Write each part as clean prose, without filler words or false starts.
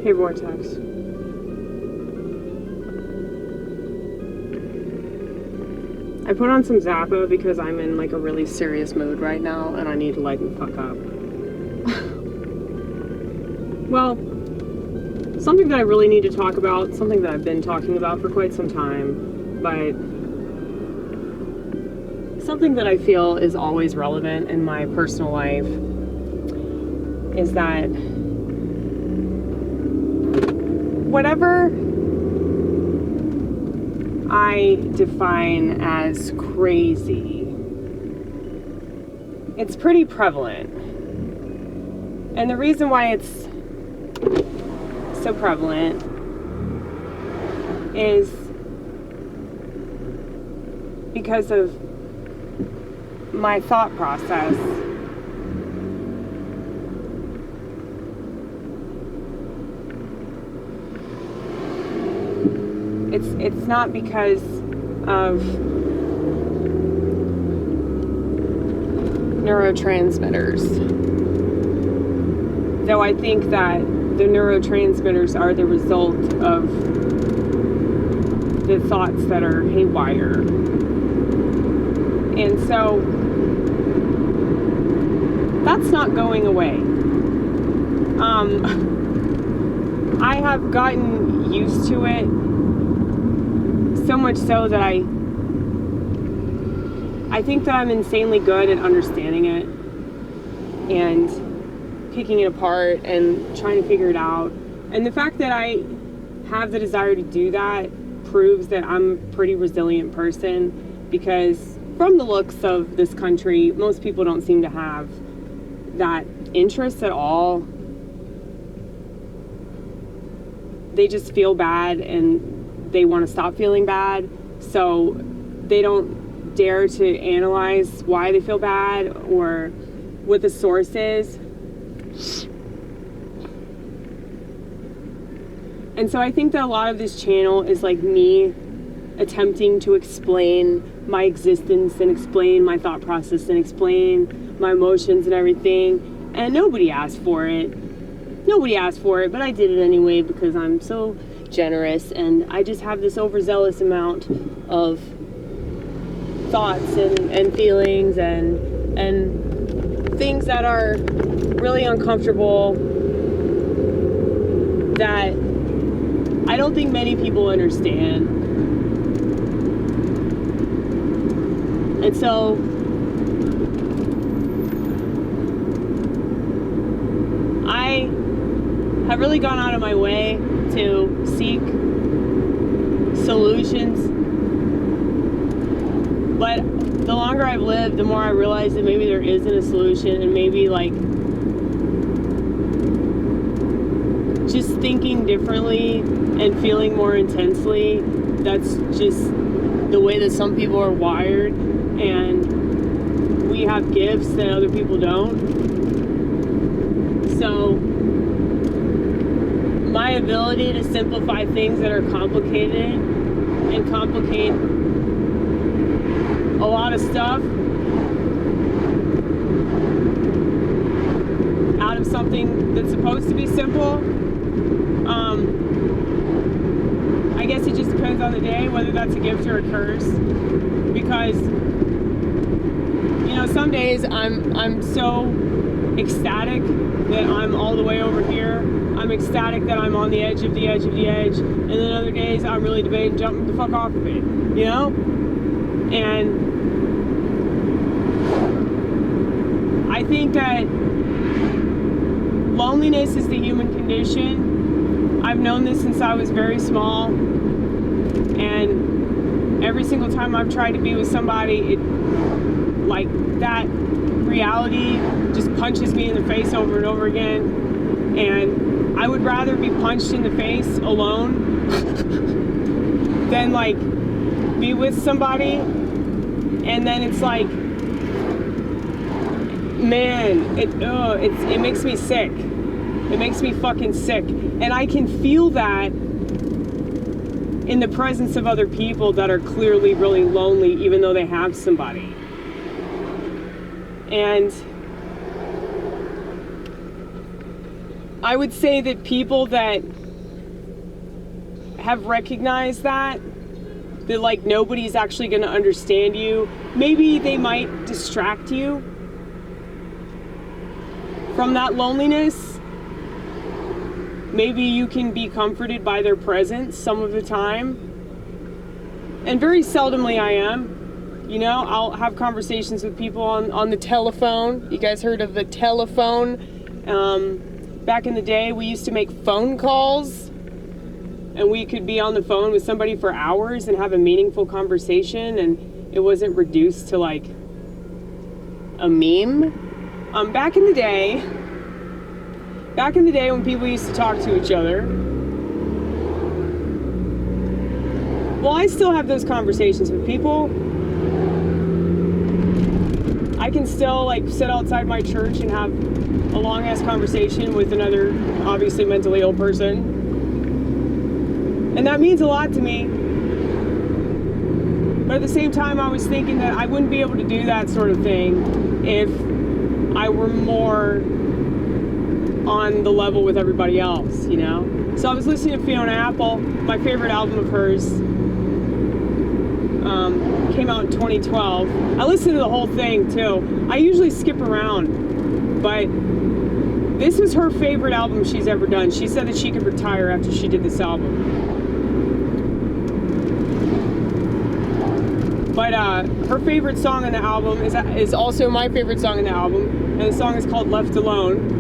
Hey, Vortex. I put on some Zappa because I'm in like a really serious mood right now and I need to lighten the fuck up. Well, something that I really need to talk about, something that I've been talking about for quite some time, but something that I feel is always relevant in my personal life is that whatever I define as crazy, it's pretty prevalent. And the reason why it's so prevalent is because of my thought process. It's not because of neurotransmitters. Though I think that the neurotransmitters are the result of the thoughts that are haywire. And so that's not going away. I have gotten used to it, so much so that I think that I'm insanely good at understanding it and picking it apart and trying to figure it out. And the fact that I have the desire to do that proves that I'm a pretty resilient person, because from the looks of this country, most people don't seem to have that interest at all. They just feel bad and they want to stop feeling bad, so they don't dare to analyze why they feel bad or what the source is. And so I think that a lot of this channel is like me attempting to explain my existence and explain my thought process and explain my emotions and everything, and nobody asked for it. Nobody asked for it, but I did it anyway because I'm so generous and I just have this overzealous amount of thoughts and feelings and things that are really uncomfortable that I don't think many people understand. And so I have really gone out of my way to seek solutions, but the longer I've lived, the more I realize that maybe there isn't a solution, and maybe like just thinking differently and feeling more intensely, that's just the way that some people are wired, and we have gifts that other people don't. So my ability to simplify things that are complicated and complicate a lot of stuff out of something that's supposed to be simple, I guess it just depends on the day whether that's a gift or a curse, because you know, some days I'm so ecstatic that I'm all the way over here. I'm ecstatic that I'm on the edge of the edge of the edge, and then other days I'm really debating jumping the fuck off of it, you know? And I think that loneliness is the human condition. I've known this since I was very small, and every single time I've tried to be with somebody, it, like, that reality just punches me in the face over and over again. And I would rather be punched in the face alone than like be with somebody and then it's like, man, it makes me sick. It makes me fucking sick. And I can feel that in the presence of other people that are clearly really lonely, even though they have somebody. And I would say that people that have recognized that like nobody's actually going to understand you, maybe they might distract you from that loneliness. Maybe you can be comforted by their presence some of the time. And very seldomly I am. You know, I'll have conversations with people on the telephone. You guys heard of the telephone? Back in the day, we used to make phone calls, and we could be on the phone with somebody for hours and have a meaningful conversation, and it wasn't reduced to like a meme. Back in the day when people used to talk to each other, well, I still have those conversations with people. I can still like sit outside my church and have a long ass conversation with another obviously mentally ill person. And that means a lot to me. But at the same time, I was thinking that I wouldn't be able to do that sort of thing if I were more on the level with everybody else, you know? So I was listening to Fiona Apple. My favorite album of hers came out in 2012. I listened to the whole thing too. I usually skip around, but this was her favorite album she's ever done. She said that she could retire after she did this album. But her favorite song on the album is also my favorite song on the album, and the song is called Left Alone.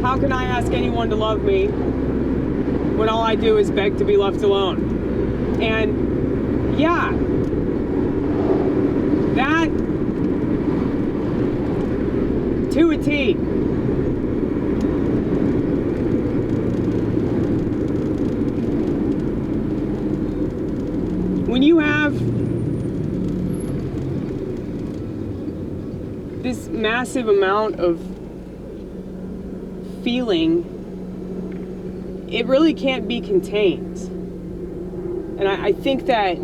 How can I ask anyone to love me when all I do is beg to be left alone? And yeah, that to a T. When you have this massive amount of feeling, it really can't be contained. And I think that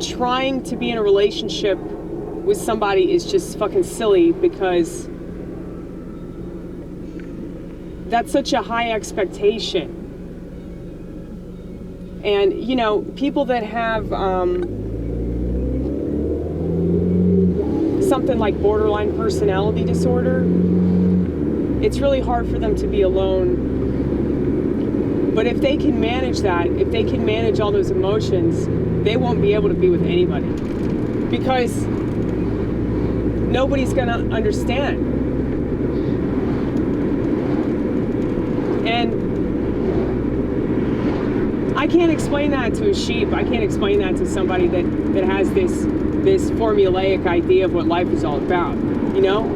trying to be in a relationship with somebody is just fucking silly, because that's such a high expectation. And, you know, people that have something like borderline personality disorder, it's really hard for them to be alone. But if they can manage that, if they can manage all those emotions, they won't be able to be with anybody, because nobody's gonna understand. And I can't explain that to a sheep. I can't explain that to somebody that has this formulaic idea of what life is all about. You know,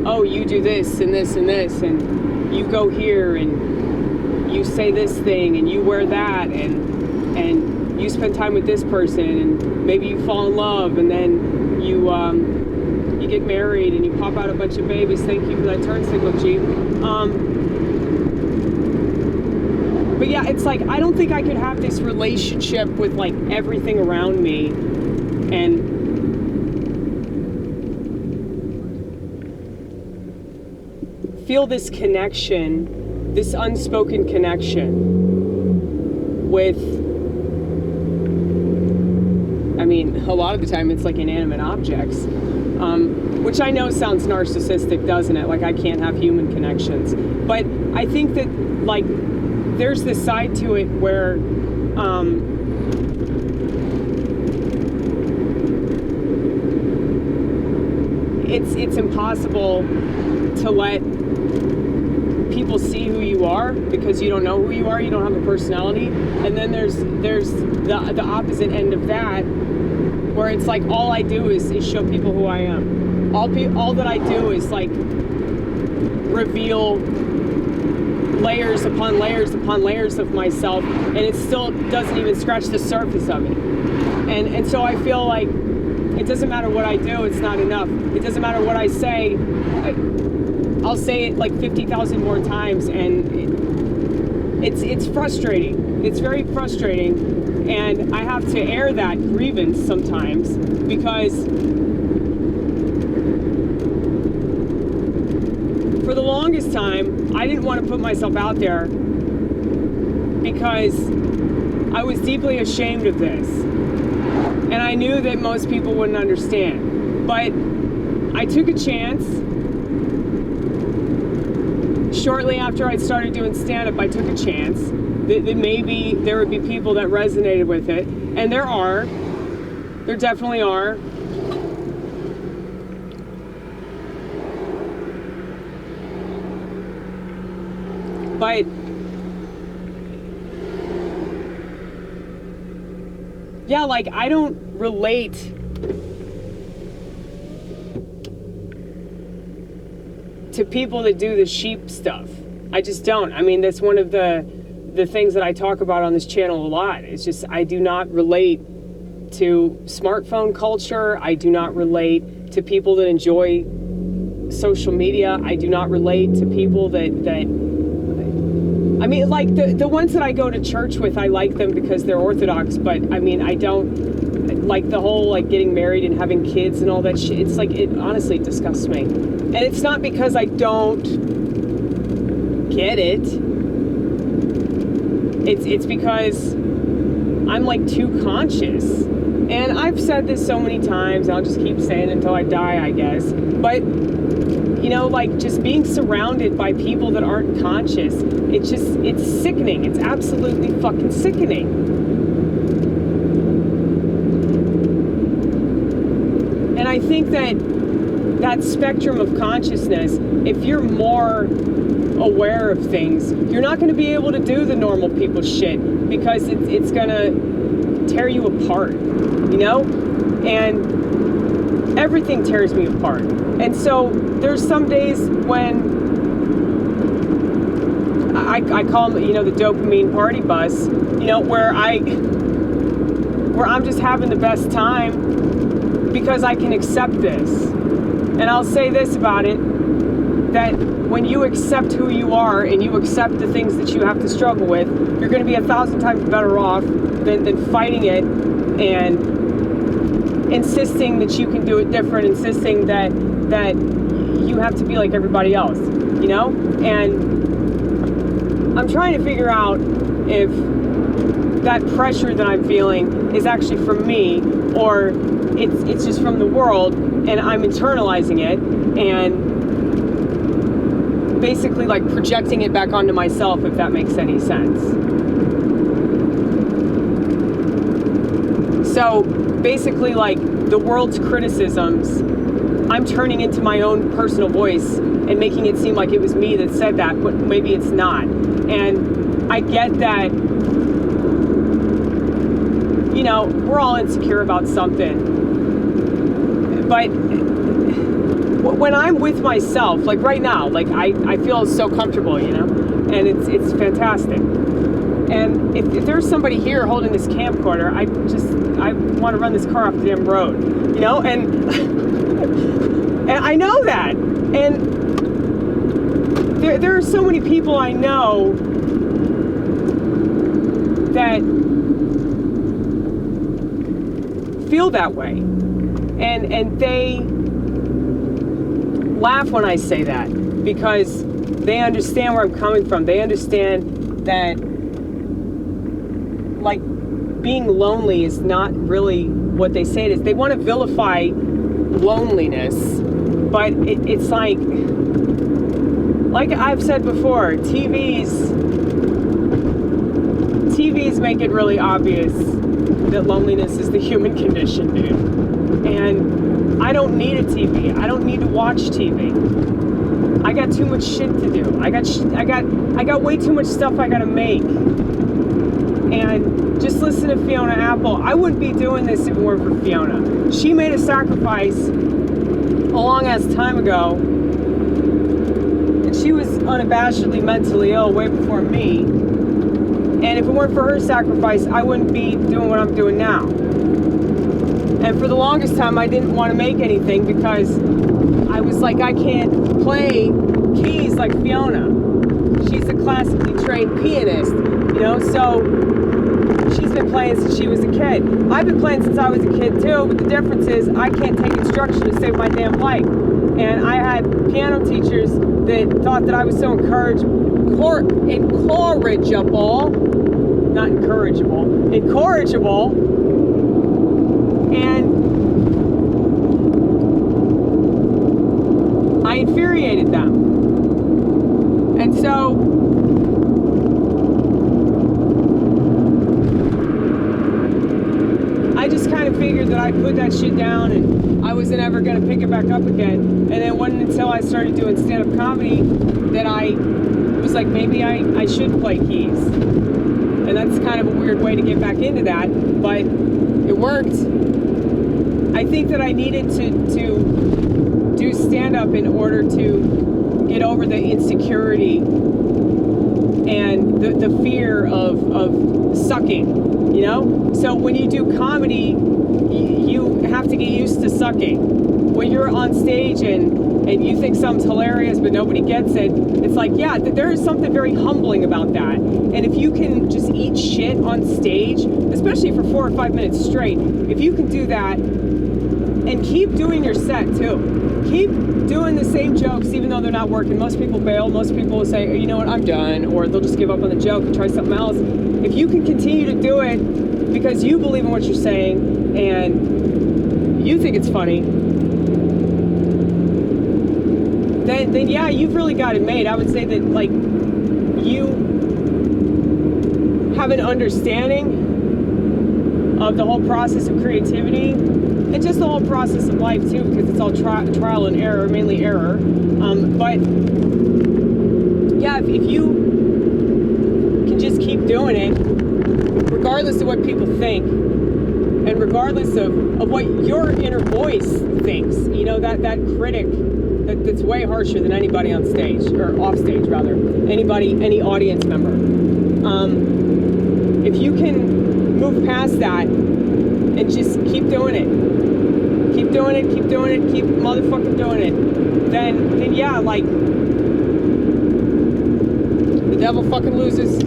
oh, you do this and this and this, and you go here and you say this thing and you wear that, and you spend time with this person, and maybe you fall in love, and then you get married and you pop out a bunch of babies. Thank you for that turn signal, Jeep. But yeah, it's like, I don't think I could have this relationship with like everything around me and feel this connection, this unspoken connection with, I mean, a lot of the time it's like inanimate objects, which I know sounds narcissistic, doesn't it? Like I can't have human connections. But I think that like there's this side to it where it's impossible to let people see who you are, because you don't know who you are, you don't have a personality. And then there's the opposite end of that, where it's like all I do is show people who I am. All that I do is like reveal layers upon layers upon layers of myself, and it still doesn't even scratch the surface of it. And so I feel like it doesn't matter what I do, it's not enough. It doesn't matter what I say, I'll say it like 50,000 more times, and it's frustrating. It's very frustrating, and I have to air that grievance sometimes, because for the longest time, I didn't want to put myself out there because I was deeply ashamed of this. And I knew that most people wouldn't understand. But I took a chance. Shortly after I started doing stand-up, I took a chance that maybe there would be people that resonated with it. And there are. There definitely are. But yeah, like, I don't relate to people that do the sheep stuff. I just don't. I mean, that's one of the things that I talk about on this channel a lot. It's just, I do not relate to smartphone culture. I do not relate to people that enjoy social media. I do not relate to people that I mean, like, the ones that I go to church with, I like them because they're Orthodox, but I mean, I don't like the whole, like, getting married and having kids and all that shit. It's like, it honestly disgusts me. And it's not because I don't get it. It's because I'm, like, too conscious. And I've said this so many times, and I'll just keep saying it until I die, I guess. But, you know, like, just being surrounded by people that aren't conscious, it's sickening. It's absolutely fucking sickening. And I think that spectrum of consciousness, if you're more aware of things, you're not going to be able to do the normal people shit, because it's going to tear you apart, you know? And everything tears me apart. And so there's some days when I call them, you know, the dopamine party bus, you know, where I'm just having the best time because I can accept this. And I'll say this about it, that when you accept who you are and you accept the things that you have to struggle with, you're going to be 1,000 times better off than fighting it and insisting that you can do it different, insisting that you have to be like everybody else, you know? And I'm trying to figure out if that pressure that I'm feeling is actually from me, or it's just from the world, and I'm internalizing it and basically, like, projecting it back onto myself, if that makes any sense. So basically, like, the world's criticisms, I'm turning into my own personal voice and making it seem like it was me that said that, but maybe it's not. And I get that, you know, we're all insecure about something. But when I'm with myself, like right now, like I feel so comfortable, you know, and it's fantastic. And if there's somebody here holding this camcorder, I want to run this car off the damn road, you know, and and I know that. And there are so many people I know that feel that way, and they laugh when I say that, because they understand where I'm coming from. They understand that, like, being lonely is not really what they say it is. They want to vilify loneliness, but it's like I've said before, TVs make it really obvious that loneliness is the human condition, dude. And I don't need a TV. I don't need to watch TV. I got too much shit to do. I got way too much stuff I gotta make. And just listen to Fiona Apple. I wouldn't be doing this if it weren't for Fiona. She made a sacrifice a long ass time ago, and she was unabashedly mentally ill way before me. And if it weren't for her sacrifice, I wouldn't be doing what I'm doing now. And for the longest time, I didn't want to make anything because I was like, I can't play keys like Fiona. She's a classically trained pianist, you know, so she's been playing since she was a kid. I've been playing since I was a kid too, but the difference is I can't take instruction to save my damn life. And I had piano teachers that thought that I was so incorrigible, not incorrigible, incorrigible, and I infuriated them. And so I just kind of figured that I'd put that shit down and I wasn't ever going to pick it back up again. And then it wasn't until I started doing stand-up comedy that I was like, maybe I should play keys. And that's kind of a weird way to get back into that, but it worked. I think that I needed to do stand-up in order to get over the insecurity and the fear of sucking, you know? So when you do comedy, you have to get used to sucking. When you're on stage and you think something's hilarious but nobody gets it, it's like, yeah, there is something very humbling about that. And if you can just eat shit on stage, especially for 4 or 5 minutes straight, if you can do that and keep doing your set too. Keep doing the same jokes even though they're not working. Most people bail. Most people will say, you know what, I'm done. Or they'll just give up on the joke and try something else. If you can continue to do it because you believe in what you're saying and you think it's funny, then yeah, you've really got it made. I would say that, like, you have an understanding of the whole process of creativity and just the whole process of life too, because it's all trial and error, mainly error. But yeah, if you can just keep doing it, regardless of what people think, and regardless of what your inner voice thinks, you know, that critic that's way harsher than anybody on stage, or off stage rather, any audience member. If you can move past that and just keep doing it, keep motherfucking doing it, then yeah, like, the devil fucking loses.